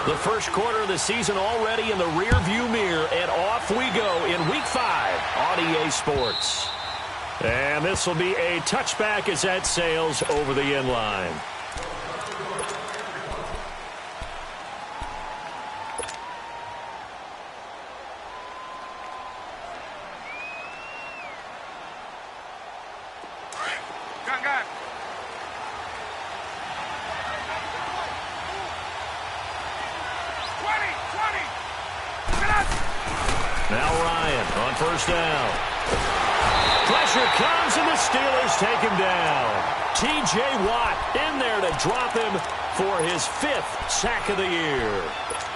The first quarter of the season already in the rearview mirror, and off we go in Week 5 on EA Sports. And this will be a touchback as that sails over the end line. Now Ryan on first down. Pressure comes and the Steelers take him down. T.J. Watt in there to drop him for his 5th sack of the year.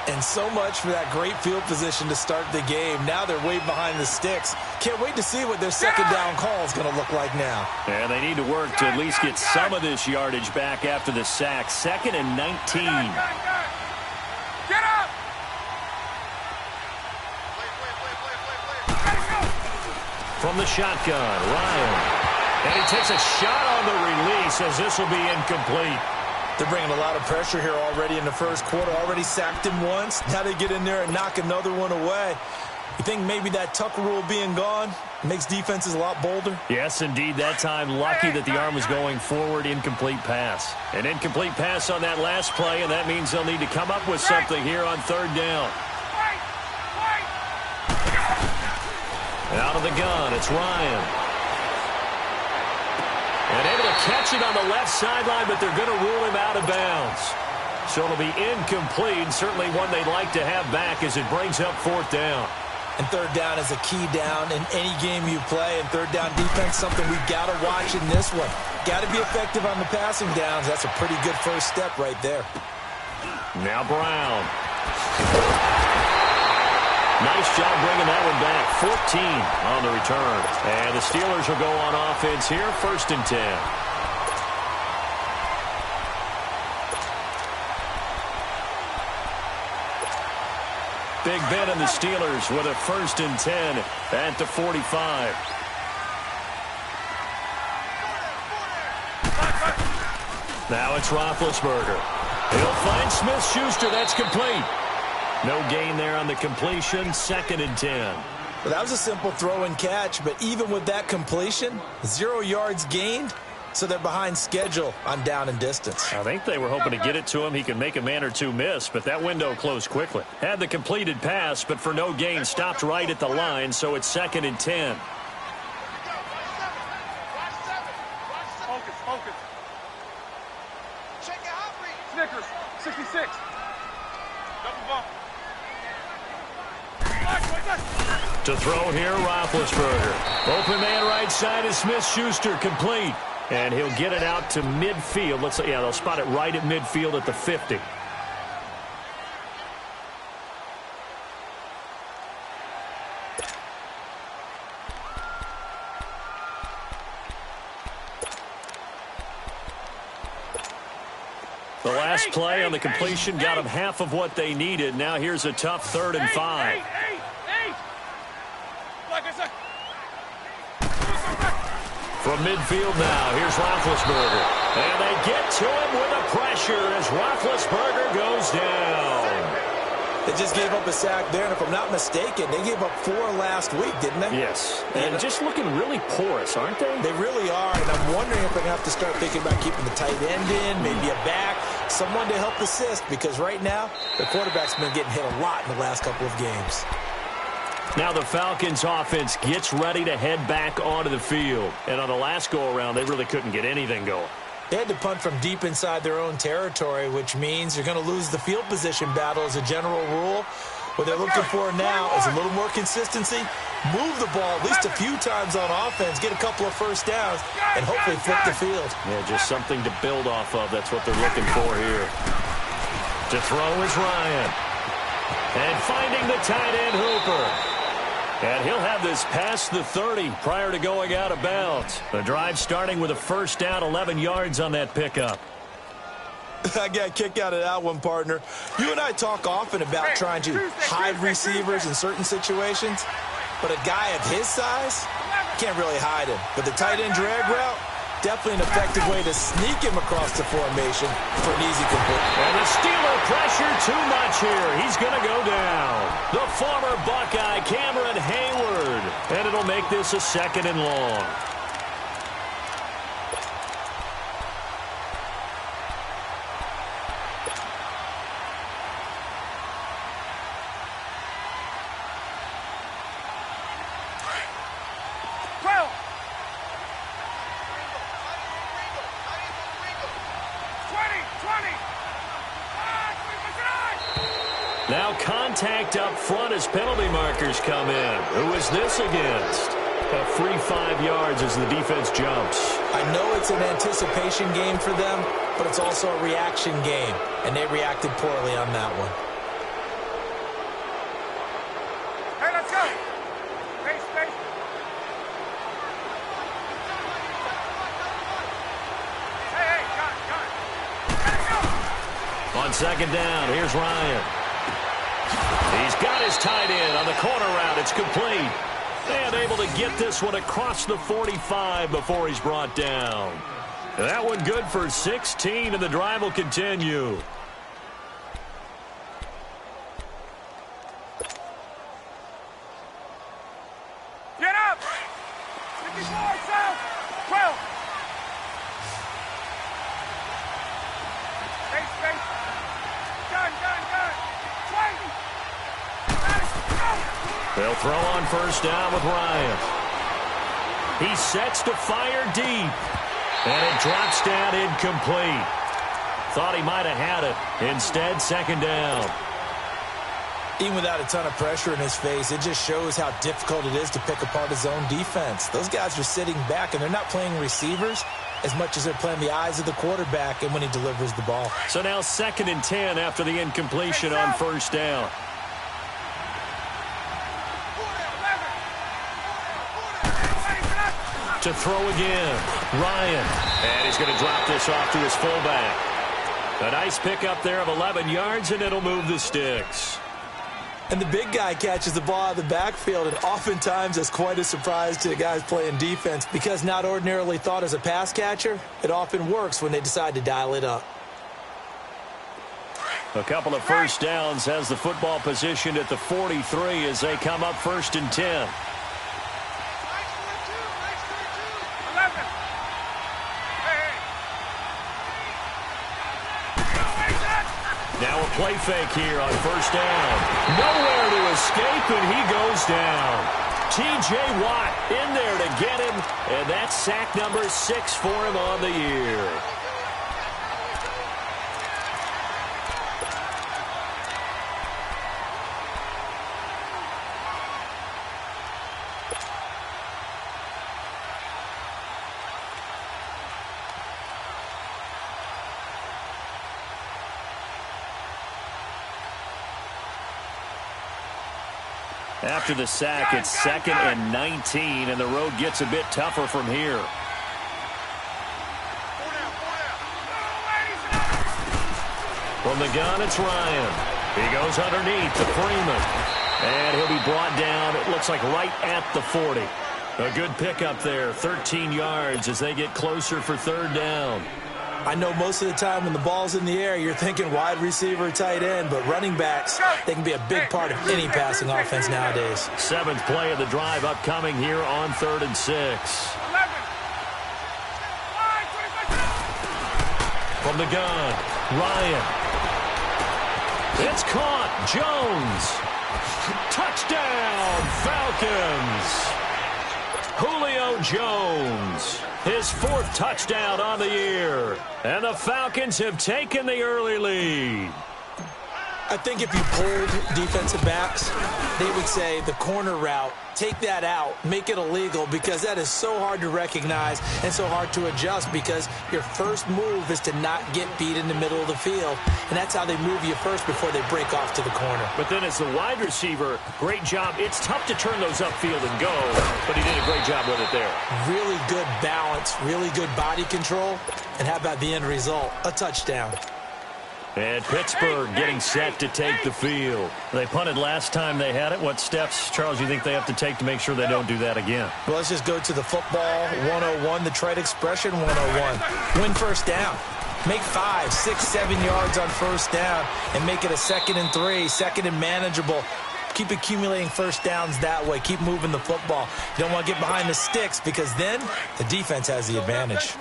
And so much for that great field position to start the game. Now they're way behind the sticks. Can't wait to see what their second down call is going to look like now. And they need to work to at least get some of this yardage back after the sack. 2nd and 19. Get up! From the shotgun, Ryan. And he takes a shot on the release as this will be incomplete. They're bringing a lot of pressure here already in the first quarter. Already sacked him once. Now they get in there and knock another one away. You think maybe that Tucker rule being gone makes defenses a lot bolder? Yes, indeed. That time, lucky that the arm was going forward. Incomplete pass. An incomplete pass on that last play, and that means they'll need to come up with something here on 3rd down. Out of the gun, it's Ryan. And able to catch it on the left sideline, but they're going to rule him out of bounds. So it'll be incomplete, certainly one they'd like to have back as it brings up 4th down. And 3rd down is a key down in any game you play. And 3rd down defense, something we've got to watch in this one. Got to be effective on the passing downs. That's a pretty good first step right there. Now Brown. Nice job bringing that one back. 14 on the return. And the Steelers will go on offense here, 1st and 10. Big Ben and the Steelers with a 1st and 10 at the 45. Now it's Roethlisberger. He'll find Smith-Schuster. That's complete. No gain there on the completion, 2nd and 10. Well, that was a simple throw and catch, but even with that completion, 0 yards gained, so they're behind schedule on down and distance. I think they were hoping to get it to him. He could make a man or two miss, but that window closed quickly. Had the completed pass, but for no gain, stopped right at the line, so it's 2nd and 10. Focus. Check it out, Snickers, 66. Double bump. To throw here, Roethlisberger. Open man right side is Smith-Schuster, complete. And he'll get it out to midfield. They'll spot it right at midfield at the 50. The last play on the completion got them half of what they needed. Now here's a tough 3rd and 5. From midfield now, here's Roethlisberger. And they get to him with the pressure as Roethlisberger goes down. They just gave up a sack there, and if I'm not mistaken, they gave up 4 last week, didn't they? Yes, and just looking really porous, aren't they? They really are, and I'm wondering if they're going to have to start thinking about keeping the tight end in, maybe a back, someone to help assist, because right now, the quarterback's been getting hit a lot in the last couple of games. Now the Falcons offense gets ready to head back onto the field. And on the last go-around, they really couldn't get anything going. They had to punt from deep inside their own territory, which means you're going to lose the field position battle as a general rule. What they're looking for now is a little more consistency, move the ball at least a few times on offense, get a couple of first downs, and hopefully flip the field. Yeah, just something to build off of. That's what they're looking for here. To throw is Ryan. And finding the tight end, Hooper. And he'll have this past the 30 prior to going out of bounds. The drive starting with a first down, 11 yards on that pickup. I got a kick out of that one, partner. You and I talk often about trying to hide receivers in certain situations, but a guy of his size can't really hide him. But the tight end drag route, Definitely an effective way to sneak him across the formation for an easy complete. And the Steeler pressure too much here. He's going to go down. The former Buckeye, Cameron Hayward. And it'll make this a 2nd and long. Now contact up front as penalty markers come in. Who is this against? A free 5 yards as the defense jumps. I know it's an anticipation game for them, but it's also a reaction game, and they reacted poorly on that one. Hey, let's go. Space, space. Hey, gun. On 2nd down, here's Ryan. He's got his tight end on the corner route. It's complete. And able to get this one across the 45 before he's brought down. That one good for 16, and the drive will continue. Get up! 54, south, 12. Space, space. Gun, gun, gun. 20. They'll throw on 1st down with Ryan. He sets to fire deep. And it drops down incomplete. Thought he might have had it. Instead, 2nd down. Even without a ton of pressure in his face, it just shows how difficult it is to pick apart his own defense. Those guys are sitting back, and they're not playing receivers as much as they're playing the eyes of the quarterback and when he delivers the ball. So now 2nd and 10 after the incompletion on 1st down. To throw again, Ryan. And he's going to drop this off to his fullback. A nice pickup there of 11 yards, and it'll move the sticks. And the big guy catches the ball out of the backfield, and oftentimes that's quite a surprise to the guys playing defense because not ordinarily thought as a pass catcher, it often works when they decide to dial it up. A couple of 1st downs has the football positioned at the 43 as they come up 1st and 10. Now a play fake here on 1st down. Nowhere to escape, and he goes down. T.J. Watt in there to get him, and that's sack number 6 for him on the year. After the sack, it's 2nd and 19, and the road gets a bit tougher from here. From the gun, it's Ryan. He goes underneath to Freeman. And he'll be brought down, it looks like right at the 40. A good pickup there, 13 yards as they get closer for 3rd down. I know most of the time when the ball's in the air, you're thinking wide receiver, tight end, but running backs, they can be a big part of any passing offense nowadays. 7th play of the drive upcoming here on 3rd and 6. From the gun, Ryan. It's caught. Jones. Touchdown, Falcons. Julio Jones. His 4th touchdown on the year. And the Falcons have taken the early lead. I think if you polled defensive backs, they would say the corner route, take that out, make it illegal, because that is so hard to recognize and so hard to adjust because your first move is to not get beat in the middle of the field, and that's how they move you first before they break off to the corner. But then as the wide receiver, great job. It's tough to turn those upfield and go, but he did a great job with it there. Really good balance, really good body control, and how about the end result? A touchdown. And Pittsburgh getting set to take the field. They punted last time they had it. What steps, Charles, you think they have to take to make sure they don't do that again? Well, let's just go to the football 101, the trade expression 101. Win first down. Make 5, 6, 7 yards on first down and make it a 2nd and 3, 2nd and manageable. Keep accumulating first downs that way. Keep moving the football. You don't want to get behind the sticks because then the defense has the advantage.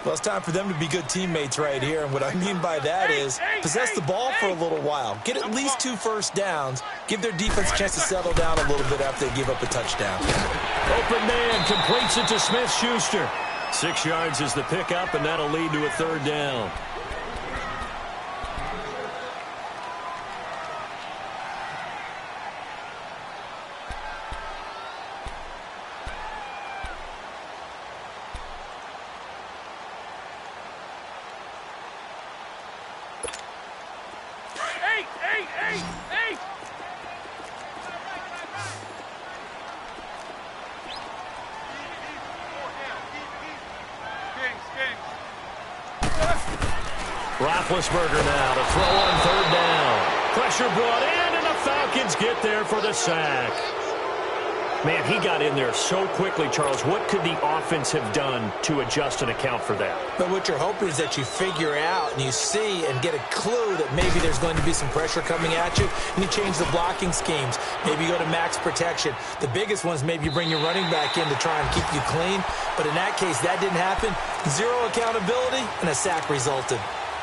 Well, it's time for them to be good teammates right here, and what I mean by that is possess the ball for a little while. Get at least 2 first downs. Give their defense a chance to settle down a little bit after they give up a touchdown. Open man completes it to Smith-Schuster. 6 yards is the pickup, and that'll lead to a 3rd down. Roethlisberger now to throw on 3rd down. Pressure brought in, and the Falcons get there for the sack. Man, he got in there so quickly, Charles. What could the offense have done to adjust and account for that? But what you're hoping is that you figure out and you see and get a clue that maybe there's going to be some pressure coming at you, and you change the blocking schemes. Maybe you go to max protection. The biggest ones, maybe you bring your running back in to try and keep you clean. But in that case, that didn't happen. 0 accountability, and a sack resulted.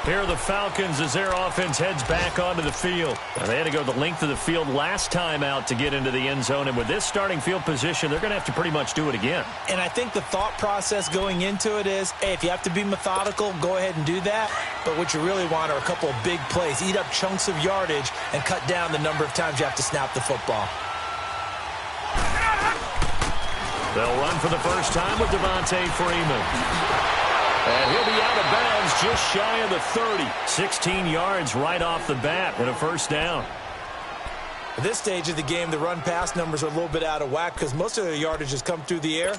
Here are the Falcons as their offense heads back onto the field. Now, they had to go the length of the field last time out to get into the end zone, and with this starting field position, they're going to have to pretty much do it again. And I think the thought process going into it is, hey, if you have to be methodical, go ahead and do that. But what you really want are a couple of big plays. Eat up chunks of yardage and cut down the number of times you have to snap the football. They'll run for the first time with Devontae Freeman. And he'll be out of bounds just shy of the 30. 16 yards right off the bat and a 1st down. At this stage of the game, the run-pass numbers are a little bit out of whack because most of the yardage has come through the air.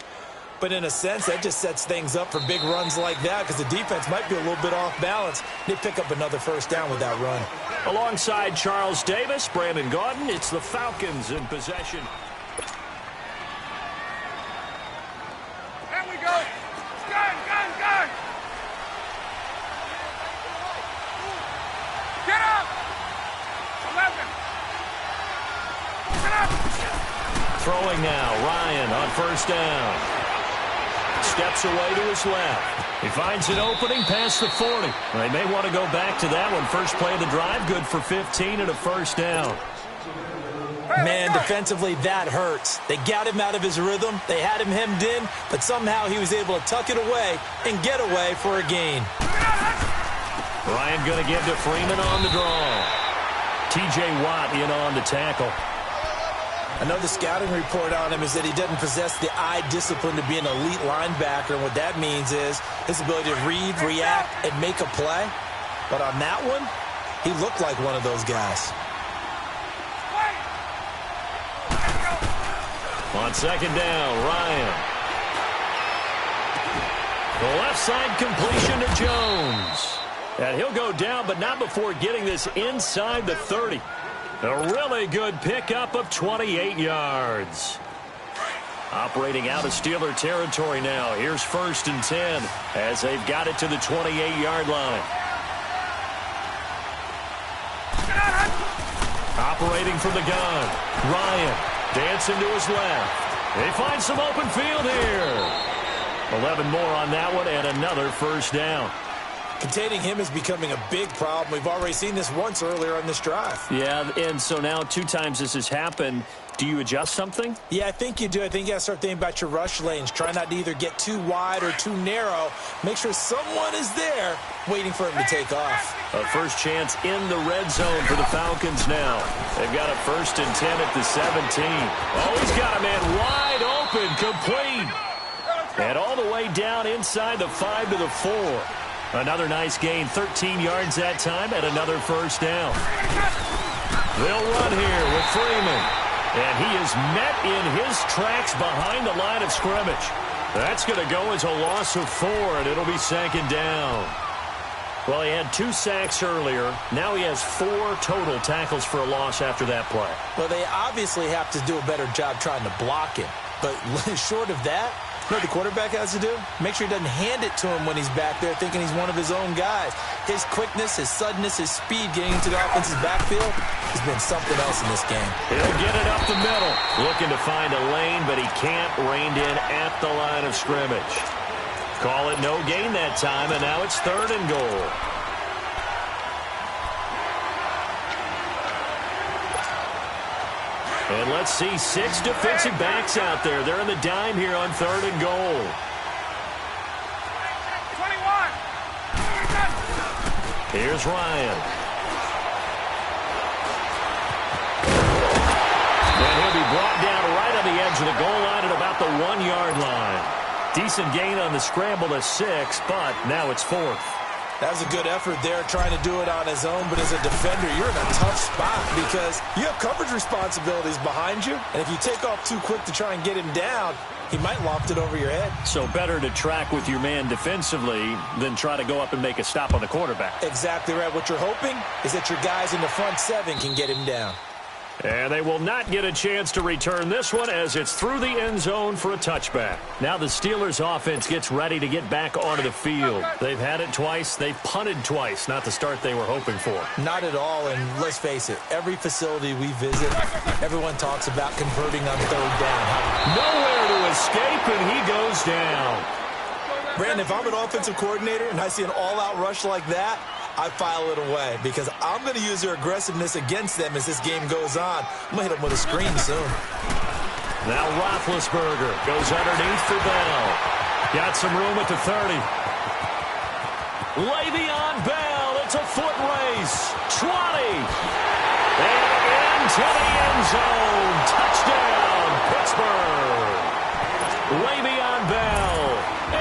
But in a sense, that just sets things up for big runs like that because the defense might be a little bit off balance. They pick up another 1st down with that run. Alongside Charles Davis, Brandon Gaudin, it's the Falcons in possession. There we go. Gun. Get up. 11. Get up. Throwing now, Ryan on 1st down. Steps away to his left. He finds an opening past the 40. They may want to go back to that one. First play of the drive, good for 15 and a 1st down. Man, defensively, that hurts. They got him out of his rhythm. They had him hemmed in, but somehow he was able to tuck it away and get away for a gain. Ryan going to give to Freeman on the draw. T.J. Watt in on the tackle. I know the scouting report on him is that he doesn't possess the eye discipline to be an elite linebacker, and what that means is his ability to read, react, and make a play. But on that one, he looked like one of those guys. On 2nd down, Ryan. The left side completion to Jones. And he'll go down, but not before getting this inside the 30. A really good pickup of 28 yards. Operating out of Steeler territory now. Here's 1st and 10 as they've got it to the 28-yard line. Operating from the gun, Ryan. Dancing to his left. They find some open field here. 11 more on that one and another 1st down. Containing him is becoming a big problem. We've already seen this once earlier on this drive. Yeah, and so now 2 times this has happened. Do you adjust something? Yeah, I think you do. I think you got to start thinking about your rush lanes. Try not to either get too wide or too narrow. Make sure someone is there waiting for him to take off. A first chance in the red zone for the Falcons now. They've got a 1st and 10 at the 17. Oh, he's got a man wide open, complete. And all the way down inside the 5 to the 4. Another nice gain, 13 yards that time, and another 1st down. They'll run here with Freeman. And he is met in his tracks behind the line of scrimmage. That's going to go as a loss of 4, and it'll be 2nd down. Well, he had 2 sacks earlier. Now he has 4 total tackles for a loss after that play. Well, they obviously have to do a better job trying to block him. But short of that, you know what the quarterback has to do? Make sure he doesn't hand it to him when he's back there thinking he's one of his own guys. His quickness, his suddenness, his speed getting into the offense's backfield has been something else in this game. He'll get it up the middle. Looking to find a lane, but he can't. Reined in at the line of scrimmage. Call it no gain that time, and now it's 3rd and goal. And let's see 6 defensive backs out there. They're in the dime here on 3rd and goal. 21. Here's Ryan. And he'll be brought down right on the edge of the goal line at about the 1-yard line. Decent gain on the scramble to 6, but now it's 4th. That was a good effort there trying to do it on his own, but as a defender, you're in a tough spot because you have coverage responsibilities behind you, and if you take off too quick to try and get him down, he might loft it over your head. So better to track with your man defensively than try to go up and make a stop on the quarterback. Exactly right. What you're hoping is that your guys in the front 7 can get him down. And they will not get a chance to return this one as it's through the end zone for a touchback. Now the Steelers offense gets ready to get back onto the field. They've had it twice. They've punted twice. Not the start they were hoping for. Not at all, and let's face it, every facility we visit, everyone talks about converting on 3rd down. Nowhere to escape, and he goes down. Brandon, if I'm an offensive coordinator and I see an all-out rush like that, I file it away because I'm going to use their aggressiveness against them as this game goes on. I'm going to hit them with a screen soon. Now Roethlisberger goes underneath for Bell. Got some room at the 30. Le'Veon Bell, it's a foot race. 20. And into the end zone. Touchdown, Pittsburgh. Le'Veon Bell,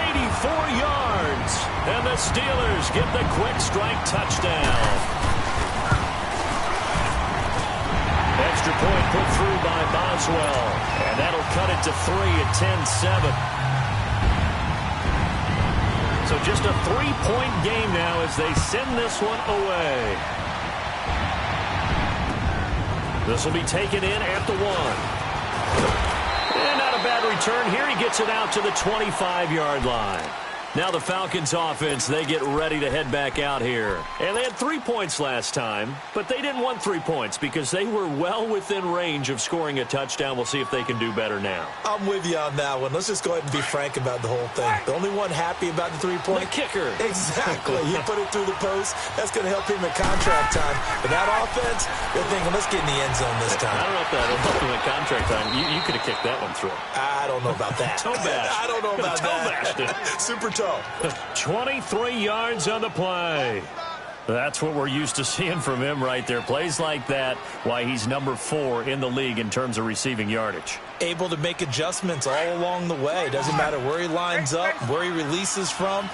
84 yards. And the Steelers get the quick strike touchdown. Extra point put through by Boswell. And that'll cut it to 3 at 10-7. So just a 3-point game now as they send this one away. This will be taken in at the 1. And not a bad return here. He gets it out to the 25-yard line. Now the Falcons offense, they get ready to head back out here. And they had 3 points last time, but they didn't want 3 points because they were well within range of scoring a touchdown. We'll see if they can do better now. I'm with you on that one. Let's just go ahead and be frank about the whole thing. The only one happy about the 3-point? The kicker. Exactly. He put it through the post. That's going to help him in contract time. But that offense, they're thinking, let's get in the end zone this time. I don't know if that will help him in contract time. You could have kicked that one through. I don't know about that. Toe bash. I don't know about that. Super toe. 23 yards on the play. That's what we're used to seeing from him right there. Plays like that, why he's number 4 in the league in terms of receiving yardage. Able to make adjustments all along the way. Doesn't matter where he lines up, where he releases from.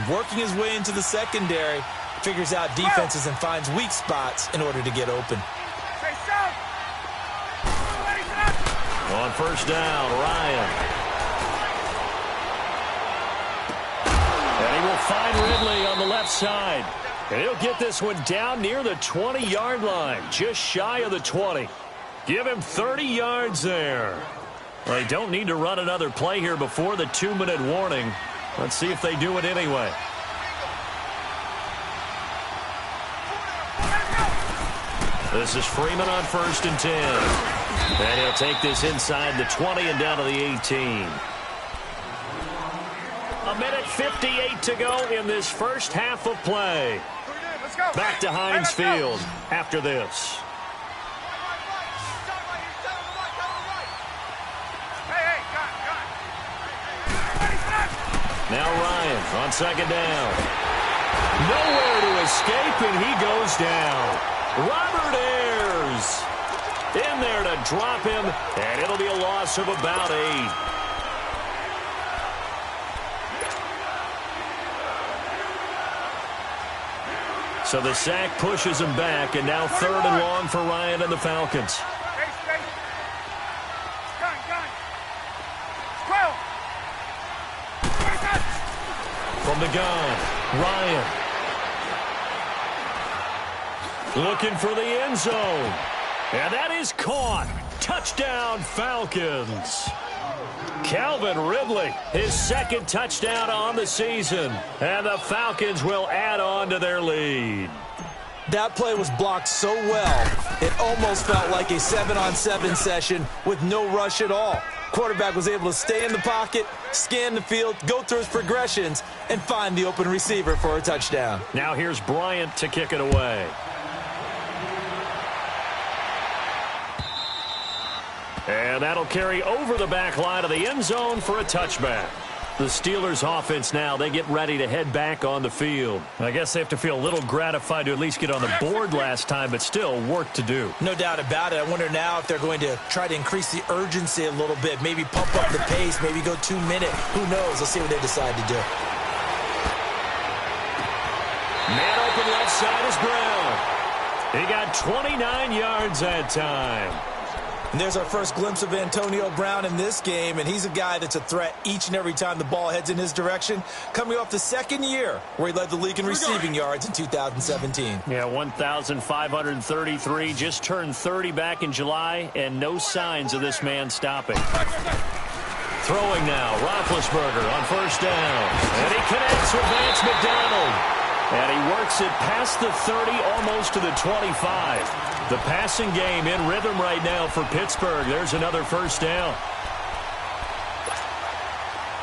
Working his way into the secondary, figures out defenses and finds weak spots in order to get open. On first down, Ryan. And he will find Ridley on the left side. And he'll get this one down near the 20-yard line, just shy of the 20. Give him 30 yards there. Well, they don't need to run another play here before the 2-minute warning. Let's see if they do it anyway. This is Freeman on first and 10. And he'll take this inside the 20 and down to the 18. A minute 58 to go in this first half of play. Back to Heinz Field after this. Now Ryan on second down. Nowhere to escape, and he goes down. Robert Ayers in there to drop him, and it'll be a loss of about 8. So the sack pushes him back, and now 3rd and long for Ryan and the Falcons. From the gun, Ryan. Looking for the end zone. And that is caught. Touchdown, Falcons. Calvin Ridley, his second touchdown on the season. And the Falcons will add on to their lead. That play was blocked so well, it almost felt like a 7-on-7 session with no rush at all. Quarterback was able to stay in the pocket, scan the field, go through his progressions, and find the open receiver for a touchdown. Now here's Bryant to kick it away. And that'll carry over the back line of the end zone for a touchback. The Steelers offense now, they get ready to head back on the field. I guess they have to feel a little gratified to at least get on the board last time, but still work to do. No doubt about it. I wonder now if they're going to try to increase the urgency a little bit, maybe pump up the pace, maybe go 2-minute. Who knows? Let's see what they decide to do. Man open left side is Brown. He got 29 yards that time. And there's our first glimpse of Antonio Brown in this game, and he's a guy that's a threat each and every time the ball heads in his direction, coming off the second year where he led the league in receiving yards in 2017. Yeah, 1,533, just turned 30 back in July, and no signs of this man stopping. Throwing now, Roethlisberger on first down, and he connects with Vance McDonald. And he works it past the 30, almost to the 25. The passing game in rhythm right now for Pittsburgh. There's another first down.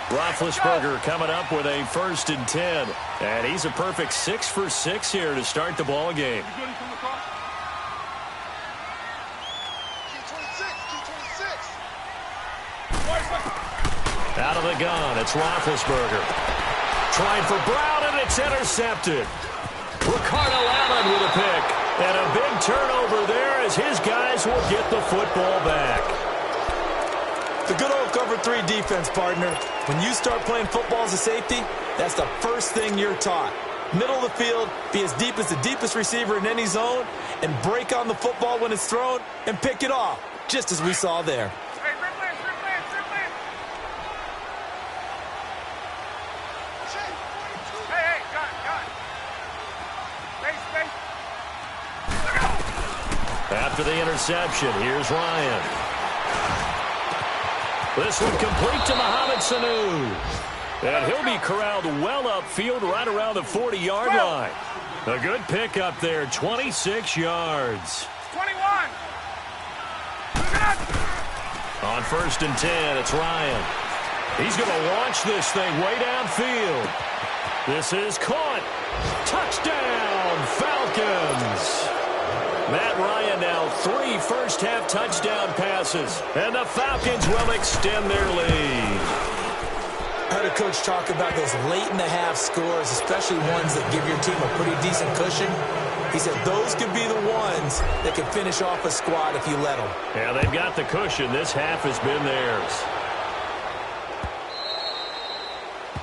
Roethlisberger coming up with a 1st and 10. And he's a perfect 6 for 6 here to start the ball game. Out of the gun, it's Roethlisberger. Trying for Brown, and it's intercepted. Ricardo Allen with a pick. And a big turnover there as his guys will get the football back. The good old cover 3 defense, partner. When you start playing football as a safety, that's the first thing you're taught. Middle of the field, be as deep as the deepest receiver in any zone, and break on the football when it's thrown and pick it off, just as we saw there. After the interception, here's Ryan. This one complete to Mohamed Sanu. And he'll be corralled well upfield right around the 40-yard line. A good pickup there, 26 yards. 21. On 1st and 10, it's Ryan. He's going to launch this thing way downfield. This is caught. Touchdown, Falcons. Matt Ryan now 3 first-half touchdown passes, and the Falcons will extend their lead. I heard a coach talk about those late-in-the-half scores, especially ones that give your team a pretty decent cushion. He said those could be the ones that can finish off a squad if you let them. Yeah, they've got the cushion. This half has been theirs.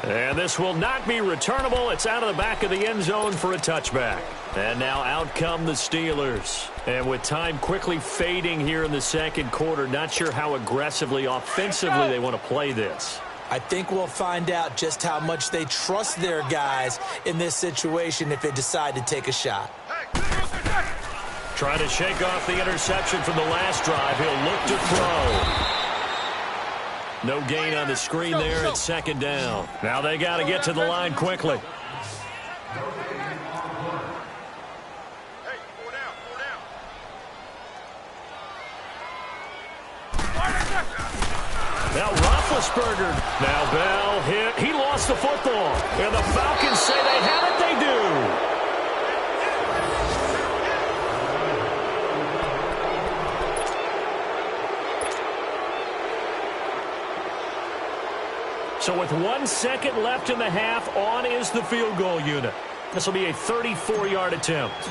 And this will not be returnable. It's out of the back of the end zone for a touchback. And now out come the Steelers. And with time quickly fading here in the second quarter, not sure how aggressively, offensively they want to play this. I think we'll find out just how much they trust their guys in this situation if they decide to take a shot. Trying to shake off the interception from the last drive. He'll look to throw. No gain on the screen there. It's 2nd down. Now they got to get to the line quickly. Now Roethlisberger. Now Bell hit. He lost the football. And the Falcons say they have it. They do. So with 1 second left in the half, on is the field goal unit. This will be a 34-yard attempt.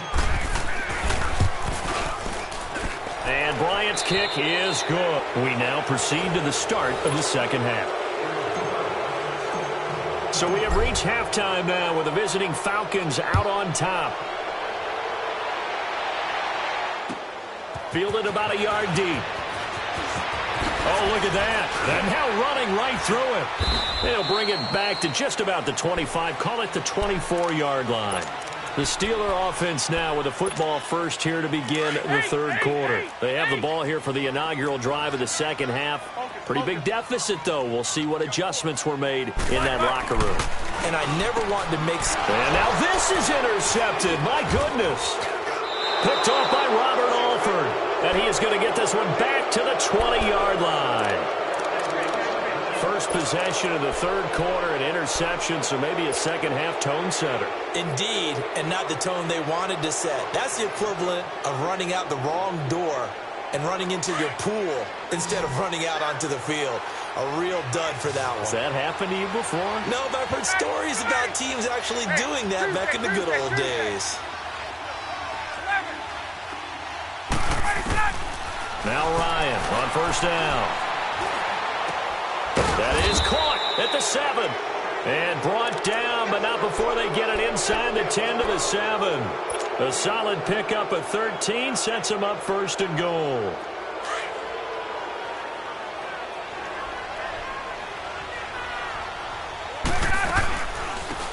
And Bryant's kick is good. We now proceed to the start of the second half. So we have reached halftime now with the visiting Falcons out on top. Fielded about a yard deep. Oh, look at that. And now running right through it. They'll bring it back to just about the 25. Call it the 24-yard line. The Steeler offense now with the football first here to begin the third quarter. They have the ball here for the inaugural drive of the second half. Pretty big deficit, though. We'll see what adjustments were made in that locker room. And I never wanted to make... And now this is intercepted. My goodness. Picked off by Robert Alford. And he is going to get this one back to the 20-yard line. First possession of the third quarter, an interception, so maybe a second-half tone setter. Indeed, and not the tone they wanted to set. That's the equivalent of running out the wrong door and running into your pool instead of running out onto the field. A real dud for that one. Has that happened to you before? No, but I've heard stories about teams actually doing that back in the good old days. Now Ryan on first down. That is caught at the 7. And brought down, but not before they get it inside the 10 to the 7. A solid pickup of 13 sets them up first and goal.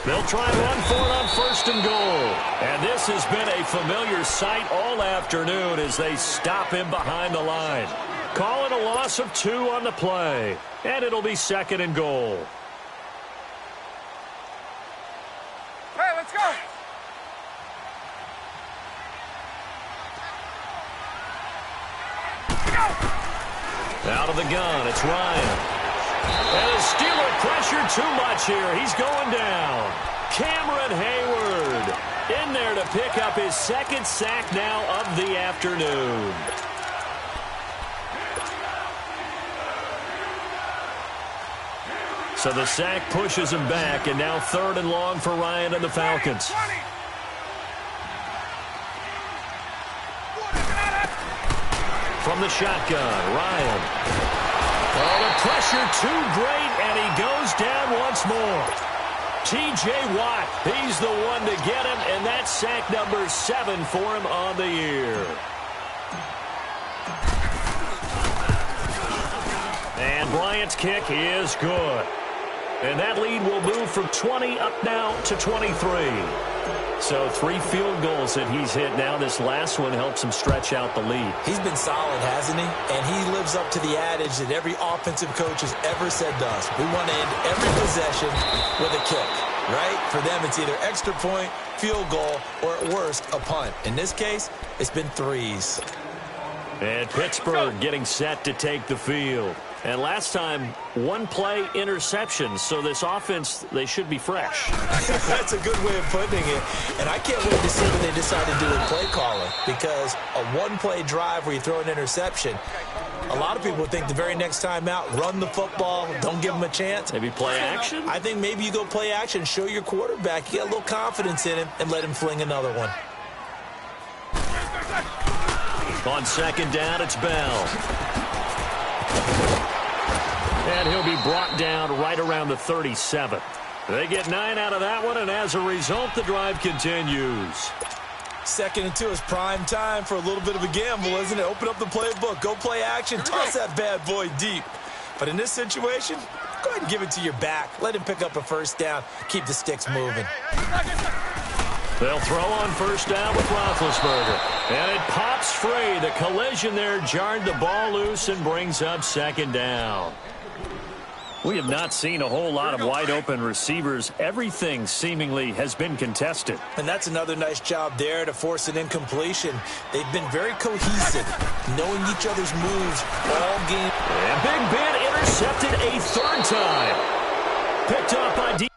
They'll try and run for it on first and goal. And this has been a familiar sight all afternoon as they stop him behind the line. Call it a loss of 2 on the play. And it'll be second and goal. Hey, let's go. Out of the gun, it's Ryan. And the Steeler pressure too much here. He's going down. Cameron Hayward in there to pick up his second sack now of the afternoon. So the sack pushes him back, and now third and long for Ryan and the Falcons. From the shotgun, Ryan. Oh, the pressure too great, and he goes down once more. T.J. Watt, he's the one to get him, and that's sack number 7 for him on the year. And Bryant's kick is good. And that lead will move from 20 up now to 23. So 3 field goals that he's hit now. This last one helps him stretch out the lead. He's been solid, hasn't he? And he lives up to the adage that every offensive coach has ever said to us. We want to end every possession with a kick, right? For them, it's either extra point, field goal, or at worst, a punt. In this case, it's been 3s. And Pittsburgh getting set to take the field. And last time, 1-play interception. So this offense, they should be fresh. That's a good way of putting it. And I can't wait to see what they decide to do with play calling. Because a 1-play drive where you throw an interception, a lot of people think the very next time out, run the football, don't give them a chance. Maybe play action? I think maybe you go play action, show your quarterback, you get a little confidence in him, and let him fling another one. On second down, it's Bell. And he'll be brought down right around the 37. They get 9 out of that one, and as a result, the drive continues. 2nd and 2 is prime time for a little bit of a gamble, isn't it? Open up the playbook, go play action, toss that bad boy deep. But in this situation, go ahead and give it to your back. Let him pick up a first down, keep the sticks moving. They'll throw on first down with Roethlisberger. And it pops free. The collision there jarred the ball loose and brings up second down. We have not seen a whole lot of wide-open receivers. Everything seemingly has been contested. And that's another nice job there to force an incompletion. They've been very cohesive, knowing each other's moves all game. And Big Ben intercepted a 3rd time. Picked up by